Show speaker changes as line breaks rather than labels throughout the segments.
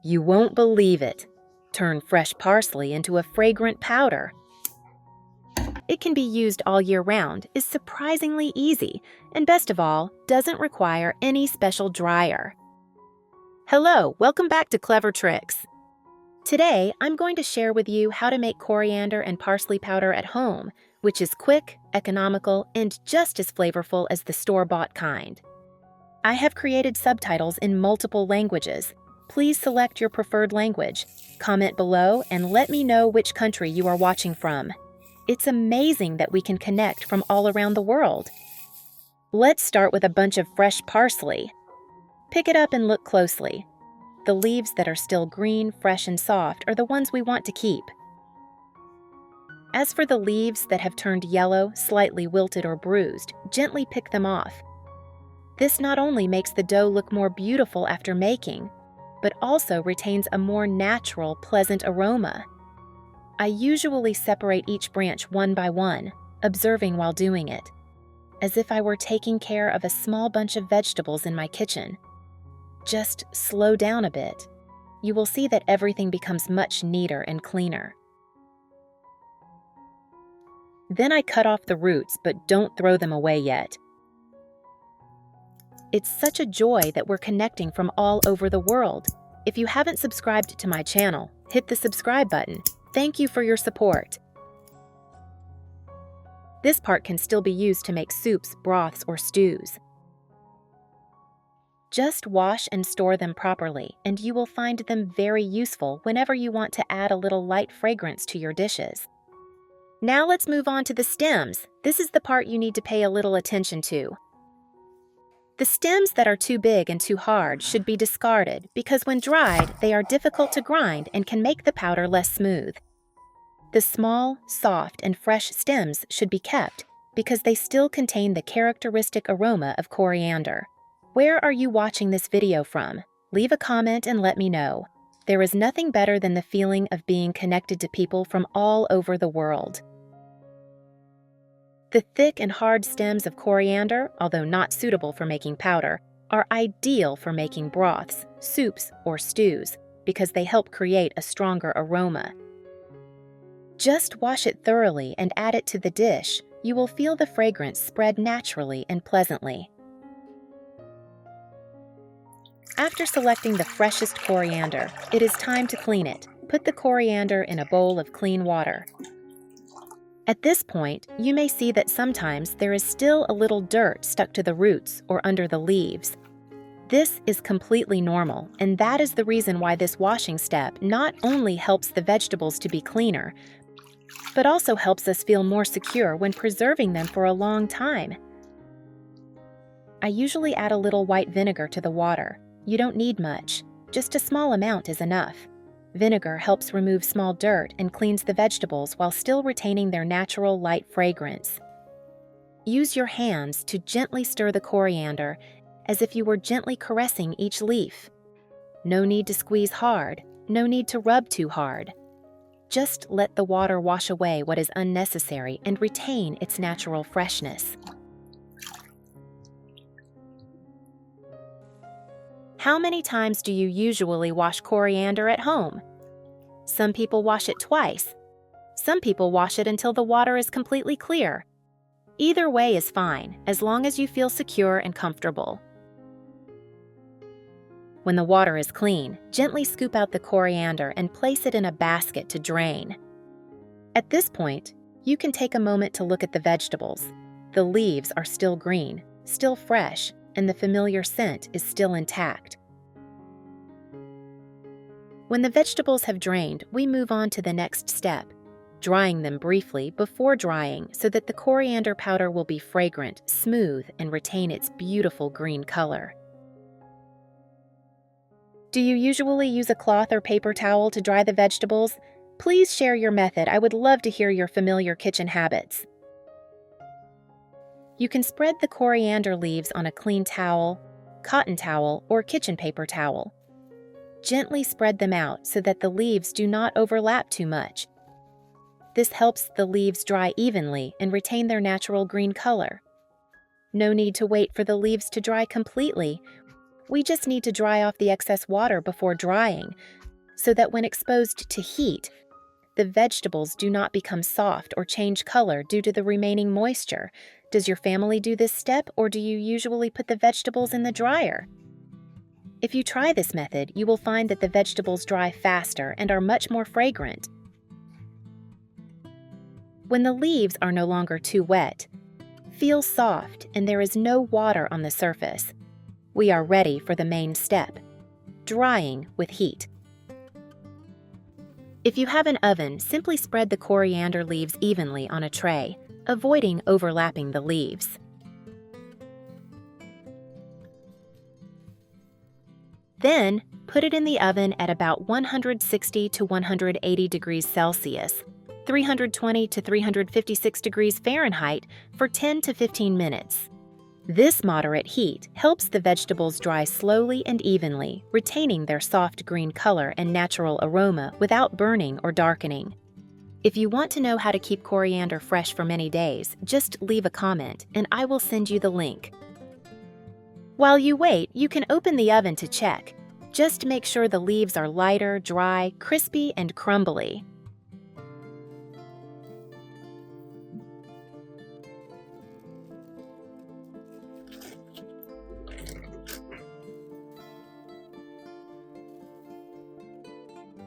You won't believe it. Turn fresh parsley into a fragrant powder. It can be used all year round, is surprisingly easy, and best of all, doesn't require any special dryer. Hello, welcome back to Clever Tricks. Today, I'm going to share with you how to make coriander and parsley powder at home, which is quick, economical, and just as flavorful as the store-bought kind. I have created subtitles in multiple languages. Please select your preferred language, comment below, and let me know which country you are watching from. It's amazing that we can connect from all around the world. Let's start with a bunch of fresh parsley. Pick it up and look closely. The leaves that are still green, fresh, and soft are the ones we want to keep. As for the leaves that have turned yellow, slightly wilted or bruised, gently pick them off. This not only makes the dough look more beautiful after making, but also retains a more natural, pleasant aroma. I usually separate each branch one by one, observing while doing it, as if I were taking care of a small bunch of vegetables in my kitchen. Just slow down a bit. You will see that everything becomes much neater and cleaner. Then I cut off the roots, but don't throw them away yet. It's such a joy that we're connecting from all over the world. If you haven't subscribed to my channel, hit the subscribe button. Thank you for your support. This part can still be used to make soups, broths, or stews. Just wash and store them properly, and you will find them very useful whenever you want to add a little light fragrance to your dishes. Now let's move on to the stems. This is the part you need to pay a little attention to. The stems that are too big and too hard should be discarded because when dried, they are difficult to grind and can make the powder less smooth. The small, soft, and fresh stems should be kept because they still contain the characteristic aroma of coriander. Where are you watching this video from? Leave a comment and let me know. There is nothing better than the feeling of being connected to people from all over the world. The thick and hard stems of coriander, although not suitable for making powder, are ideal for making broths, soups, or stews because they help create a stronger aroma. Just wash it thoroughly and add it to the dish. You will feel the fragrance spread naturally and pleasantly. After selecting the freshest coriander, it is time to clean it. Put the coriander in a bowl of clean water. At this point, you may see that sometimes there is still a little dirt stuck to the roots or under the leaves. This is completely normal, and that is the reason why this washing step not only helps the vegetables to be cleaner, but also helps us feel more secure when preserving them for a long time. I usually add a little white vinegar to the water. You don't need much, just a small amount is enough. Vinegar helps remove small dirt and cleans the vegetables while still retaining their natural light fragrance. Use your hands to gently stir the coriander as if you were gently caressing each leaf. No need to squeeze hard, no need to rub too hard. Just let the water wash away what is unnecessary and retain its natural freshness. How many times do you usually wash coriander at home? Some people wash it twice. Some people wash it until the water is completely clear. Either way is fine, as long as you feel secure and comfortable. When the water is clean, gently scoop out the coriander and place it in a basket to drain. At this point, you can take a moment to look at the vegetables. The leaves are still green, still fresh, and the familiar scent is still intact. When the vegetables have drained, we move on to the next step, drying them briefly before drying so that the coriander powder will be fragrant, smooth, and retain its beautiful green color. Do you usually use a cloth or paper towel to dry the vegetables? Please share your method. I would love to hear your familiar kitchen habits. You can spread the coriander leaves on a clean towel, cotton towel, or kitchen paper towel. Gently spread them out so that the leaves do not overlap too much. This helps the leaves dry evenly and retain their natural green color. No need to wait for the leaves to dry completely. We just need to dry off the excess water before drying, so that when exposed to heat, the vegetables do not become soft or change color due to the remaining moisture. Does your family do this step, or do you usually put the vegetables in the dryer? If you try this method, you will find that the vegetables dry faster and are much more fragrant. When the leaves are no longer too wet, feel soft and there is no water on the surface, we are ready for the main step: drying with heat. If you have an oven, simply spread the coriander leaves evenly on a tray, avoiding overlapping the leaves. Then, put it in the oven at about 160 to 180 degrees Celsius, 320 to 356 degrees Fahrenheit for 10 to 15 minutes. This moderate heat helps the vegetables dry slowly and evenly, retaining their soft green color and natural aroma without burning or darkening. If you want to know how to keep coriander fresh for many days, just leave a comment and I will send you the link. While you wait, you can open the oven to check. Just make sure the leaves are lighter, dry, crispy, and crumbly.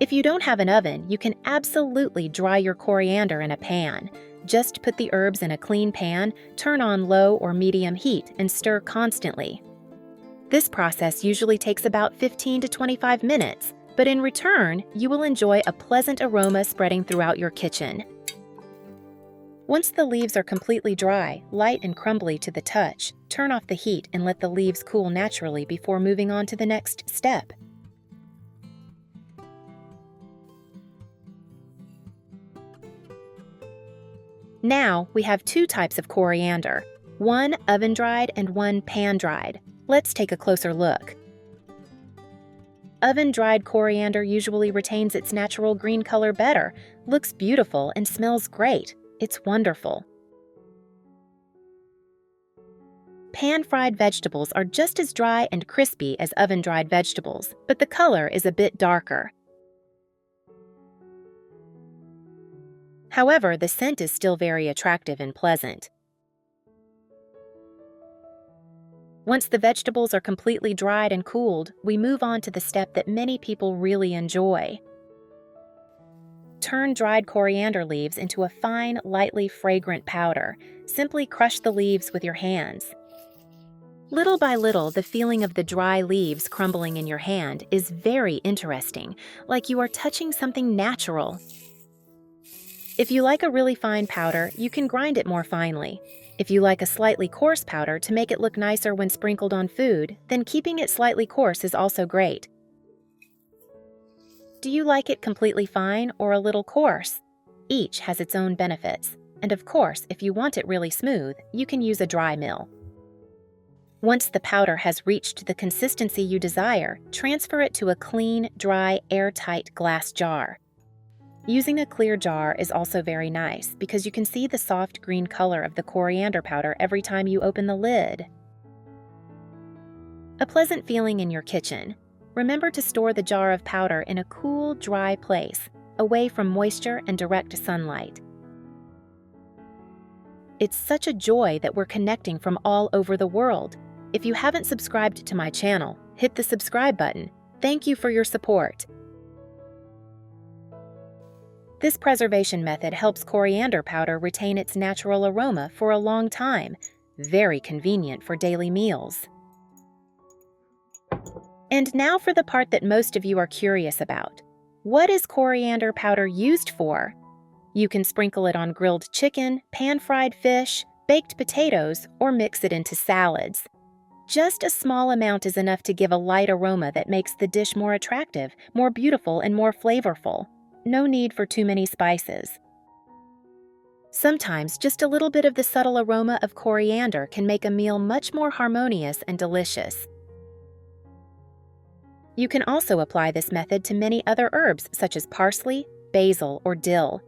If you don't have an oven, you can absolutely dry your coriander in a pan. Just put the herbs in a clean pan, turn on low or medium heat, and stir constantly. This process usually takes about 15 to 25 minutes, but in return, you will enjoy a pleasant aroma spreading throughout your kitchen. Once the leaves are completely dry, light and crumbly to the touch, turn off the heat and let the leaves cool naturally before moving on to the next step. Now, we have two types of coriander, one oven-dried and one pan-dried. Let's take a closer look. Oven-dried coriander usually retains its natural green color better, looks beautiful, and smells great. It's wonderful. Pan-fried vegetables are just as dry and crispy as oven-dried vegetables, but the color is a bit darker. However, the scent is still very attractive and pleasant. Once the vegetables are completely dried and cooled, we move on to the step that many people really enjoy. Turn dried coriander leaves into a fine, lightly fragrant powder. Simply crush the leaves with your hands. Little by little, the feeling of the dry leaves crumbling in your hand is very interesting, like you are touching something natural. If you like a really fine powder, you can grind it more finely. If you like a slightly coarse powder to make it look nicer when sprinkled on food, then keeping it slightly coarse is also great. Do you like it completely fine or a little coarse? Each has its own benefits, and of course, if you want it really smooth, you can use a dry mill. Once the powder has reached the consistency you desire, transfer it to a clean, dry, airtight glass jar. Using a clear jar is also very nice because you can see the soft green color of the coriander powder every time you open the lid. A pleasant feeling in your kitchen. Remember to store the jar of powder in a cool, dry place, away from moisture and direct sunlight. It's such a joy that we're connecting from all over the world. If you haven't subscribed to my channel, hit the subscribe button. Thank you for your support. This preservation method helps coriander powder retain its natural aroma for a long time. Very convenient for daily meals. And now for the part that most of you are curious about. What is coriander powder used for? You can sprinkle it on grilled chicken, pan-fried fish, baked potatoes, or mix it into salads. Just a small amount is enough to give a light aroma that makes the dish more attractive, more beautiful, and more flavorful. No need for too many spices. Sometimes just a little bit of the subtle aroma of coriander can make a meal much more harmonious and delicious. You can also apply this method to many other herbs such as parsley, basil, or dill.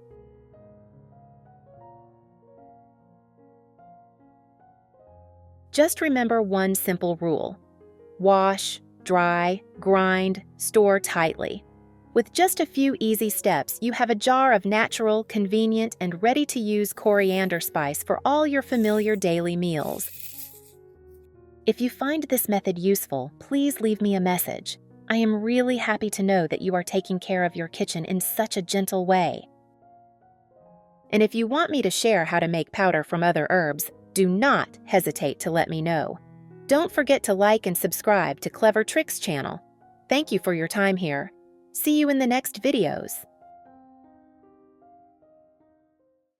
Just remember one simple rule. Wash, dry, grind, store tightly. With just a few easy steps, you have a jar of natural, convenient, and ready-to-use coriander spice for all your familiar daily meals. If you find this method useful, please leave me a message. I am really happy to know that you are taking care of your kitchen in such a gentle way. And if you want me to share how to make powder from other herbs, do not hesitate to let me know. Don't forget to like and subscribe to Clever Tricks channel. Thank you for your time here. See you in the next videos.